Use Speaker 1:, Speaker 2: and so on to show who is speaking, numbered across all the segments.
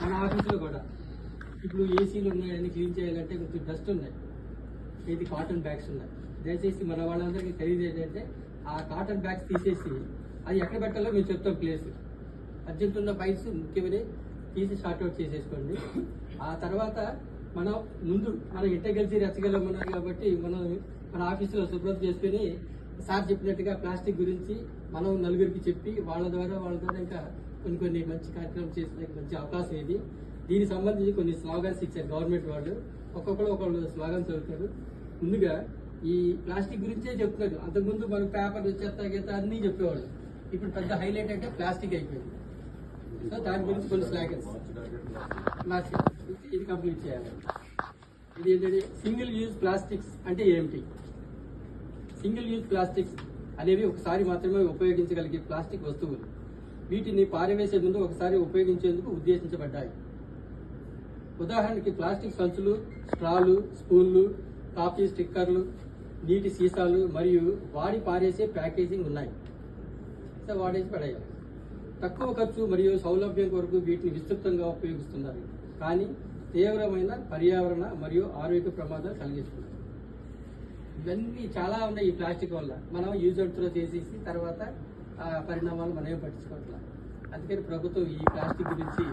Speaker 1: మన ఆఫీసులో కూడా ఇప్పుడు ఏసీలు ఉన్నాయని క్లీన్ చేయాలంటే కొంచెం డస్ట్ ఉన్నాయి, ఇది కాటన్ బ్యాగ్స్ ఉన్నాయి. దయచేసి మన వాళ్ళందరికీ ఖరీదు ఏంటంటే ఆ కాటన్ బ్యాగ్స్ తీసేసి అది ఎక్కడ పెట్టాలో మేము చెప్తాం. ప్లేస్ అర్జెంట్ ఉన్న ఫైల్స్ ముఖ్యమని తీసి షార్ట్అవుట్ చేసేసుకోండి. ఆ తర్వాత మనం ముందు మనం ఇంటగెలిసి రెచ్చగలమన్నారు కాబట్టి మనం మన ఆఫీసులో శుభ్రం చేసుకుని సార్ చెప్పినట్టుగా ప్లాస్టిక్ గురించి మనం నలుగురికి చెప్పి వాళ్ళ ద్వారా ఇంకా కొన్ని మంచి కార్యక్రమం చేసడానికి మంచి అవకాశం ఇది. దీనికి సంబంధించి కొన్ని స్లోగన్స్ ఇచ్చారు గవర్నమెంట్ వాళ్ళు. ఒకళ్ళు స్లోగన్స్ చదువుతారు. ముందుగా ఈ ప్లాస్టిక్ గురించే చెప్తున్నారు. అంతకుముందు మనకు పేపర్ చెత్త గీత అన్నీ చెప్పేవాళ్ళు. ఇప్పుడు పెద్ద హైలైట్ అంటే ప్లాస్టిక్ అయిపోయింది. సో దాని గురించి కొన్ని స్లోగన్స్ ఇది కంప్లీట్ చేయాలి. ఇది ఏంటంటే సింగిల్ యూజ్ ప్లాస్టిక్స్ అంటే ఏమిటి? సింగిల్ యూజ్ ప్లాస్టిక్స్ అనేవి ఒకసారి మాత్రమే ఉపయోగించగలిగే ప్లాస్టిక్ వస్తువులు. వీటిని పారవేసే ముందు ఒకసారి ఉపయోగించేందుకు ఉద్దేశించబడ్డాయి. ఉదాహరణకి ప్లాస్టిక్ సంచులు, స్ట్రాలు, స్పూన్లు, కాఫీ స్టిక్కర్లు, నీటి సీసాలు మరియు వాడి పారేసే ప్యాకేజింగ్ ఉన్నాయి. సో వాడేసి పడేయాలి. తక్కువ ఖర్చు మరియు సౌలభ్యం కొరకు వీటిని విస్తృతంగా ఉపయోగిస్తున్నారు, కానీ తీవ్రమైన పర్యావరణ మరియు ఆరోగ్య ప్రమాదాలు కలిగిస్తున్నారు. ఇవన్నీ చాలా ఉన్నాయి. ఈ ప్లాస్టిక్ వల్ల మనం యూజ్ అండ్ త్రో చేసేసి తర్వాత పరిణామాలు మనం ఏం పట్టించుకోవట్లేదు. అందుకని ప్రభుత్వం ఈ ప్లాస్టిక్ గురించి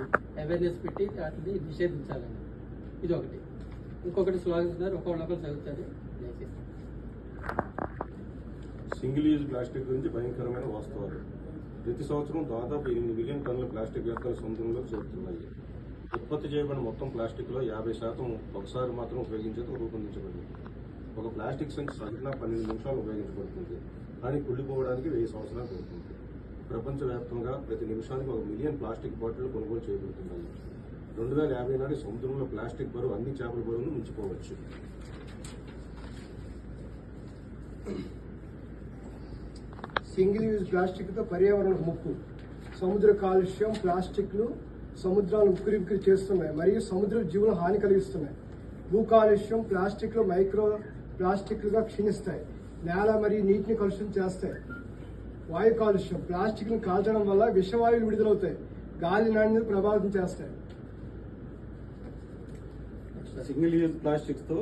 Speaker 1: అవేర్నెస్ పెట్టి వాటిని నిషేధించాలని ఇది ఒకటి. ఇంకొకటి స్లోగన్స్ ఒకళ్ళు చదువుతారు.
Speaker 2: సింగిల్ యూజ్ ప్లాస్టిక్ గురించి భయంకరమైన వాస్తవాలు. ప్రతి సంవత్సరం దాదాపు 8 మిలియన్ టన్నుల ప్లాస్టిక్ వ్యర్థాలు సముద్రంలో చేరుతున్నాయి. ఉత్పత్తి చేయబడిన మొత్తం ప్లాస్టిక్లో 50% ఒకసారి మాత్రం ఉపయోగించేందుకు రూపొందించబడింది. ఒక ప్లాస్టిక్ సంచి సగటున 12 నిమిషాలు ఉపయోగించబడుతుంది, కానీ కుళ్ళిపోవడానికి 1000 సంవత్సరాలు పడుతుంది. ప్రపంచవ్యాప్తంగా ప్రతి నిమిషానికి 1 మిలియన్ ప్లాస్టిక్ బాటిళ్లు కొనుగోలు చేయబడుతున్నాయి. 2050 నాటి సముద్రంలో ప్లాస్టిక్ బరువు అన్ని చేపల బరువును మించిపోవచ్చు.
Speaker 3: సింగిల్ యూజ్ ప్లాస్టిక్తో పర్యావరణ ముప్పు. సముద్ర కాలుష్యం, ప్లాస్టిక్లు సముద్రాలను ఉక్కిరిబిక్కిరి చేస్తున్నాయి మరియు సముద్ర జీవులు హాని కలిగిస్తున్నాయి. భూ కాలుష్యం, ప్లాస్టిక్లు మైక్రో ప్లాస్టిక్లుగా క్షీణిస్తాయి, నేల మరియు నీటిని కలుషితం చేస్తాయి. వాయు కాలుష్యం, ప్లాస్టిక్ను కాల్చడం వల్ల విషవాయువులు విడుదలవుతాయి, గాలి నాణ్యతను ప్రభావితం చేస్తాయి.
Speaker 4: సింగిల్ యూజ్ ప్లాస్టిక్స్తో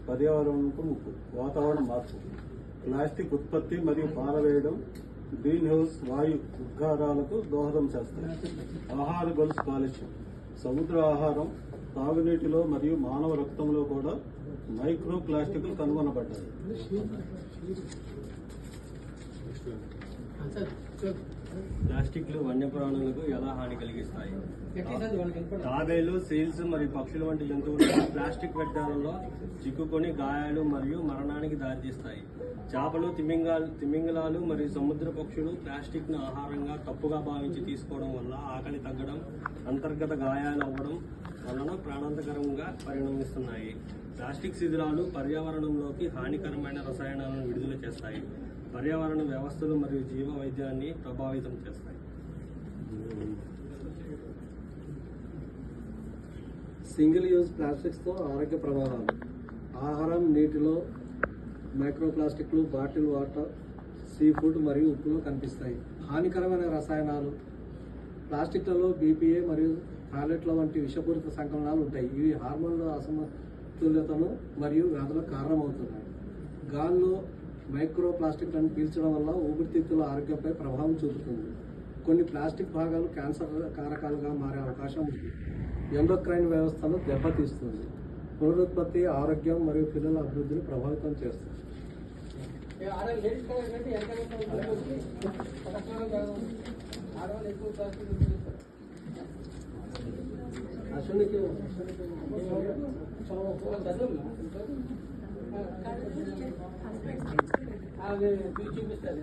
Speaker 4: పర్యావరణకు ముప్పు. వాతావరణ మార్పు. ప్లాస్టిక్ ఉత్పత్తి మరియు పారవేయడం గ్రీన్ హౌస్ వాయు ఉద్గారాలకు దోహదం చేస్తాయి. ఆహార గొలుసు కాలుష్యం. సముద్ర ఆహారం, తాగునీటిలో మరియు మానవ రక్తంలో కూడా మైక్రో ప్లాస్టిక్లు కనుగొనబడ్డాయి.
Speaker 5: ప్లాస్టిక్లు వన్యప్రాణులకు ఎలా హాని కలిగిస్తాయి? తాబేలు, సీల్స్ మరియు పక్షులు వంటి జంతువులు ప్లాస్టిక్ వ్యర్థాలలో చిక్కుకొని గాయాలు మరియు మరణానికి దారితీస్తాయి. చేపలు, తిమింగలాలు మరియు సముద్ర పక్షులు ప్లాస్టిక్ ను ఆహారంగా తప్పుగా భావించి తీసుకోవడం వల్ల ఆకలి తగ్గడం, అంతర్గత గాయాలు అవ్వడం వలన ప్రాణాంతకరంగా పరిణమిస్తున్నాయి. ప్లాస్టిక్ శిథిలాలు పర్యావరణంలోకి హానికరమైన రసాయనాలను విడుదల చేస్తాయి, పర్యావరణ వ్యవస్థలు మరియు జీవ వైద్యాన్ని ప్రభావితం చేస్తాయి.
Speaker 6: సింగిల్ యూజ్ ప్లాస్టిక్స్తో ఆరోగ్య ప్రమాదాలు. ఆహారం, నీటిలో మైక్రోప్లాస్టిక్లు, బాటిల్ వాటర్, సీ ఫుడ్ మరియు ఉప్పులో కనిపిస్తాయి. హానికరమైన రసాయనాలు. ప్లాస్టిక్లలో BPA మరియు టాయిలెట్ల వంటి విషపూరిత సంకలనాలు ఉంటాయి. ఇవి హార్మోన్ల అసమతుల్యతను మరియు వ్యాధులకు కారణమవుతున్నాయి. గాల్లో మైక్రోప్లాస్టిక్లను పీల్చడం వల్ల ఊపిరితిత్తుల ఆరోగ్యంపై ప్రభావం చూపుతుంది. కొన్ని ప్లాస్టిక్ భాగాలు క్యాన్సర్ కారకాలుగా మారే అవకాశం ఉంది. ఎండోక్రైన్ వ్యవస్థను దెబ్బతీస్తుంది. పునరుత్పత్తి, ఆరోగ్యం మరియు పిల్లల అభివృద్ధిని ప్రభావితం చేస్తుంది.
Speaker 1: చూపిస్తారు.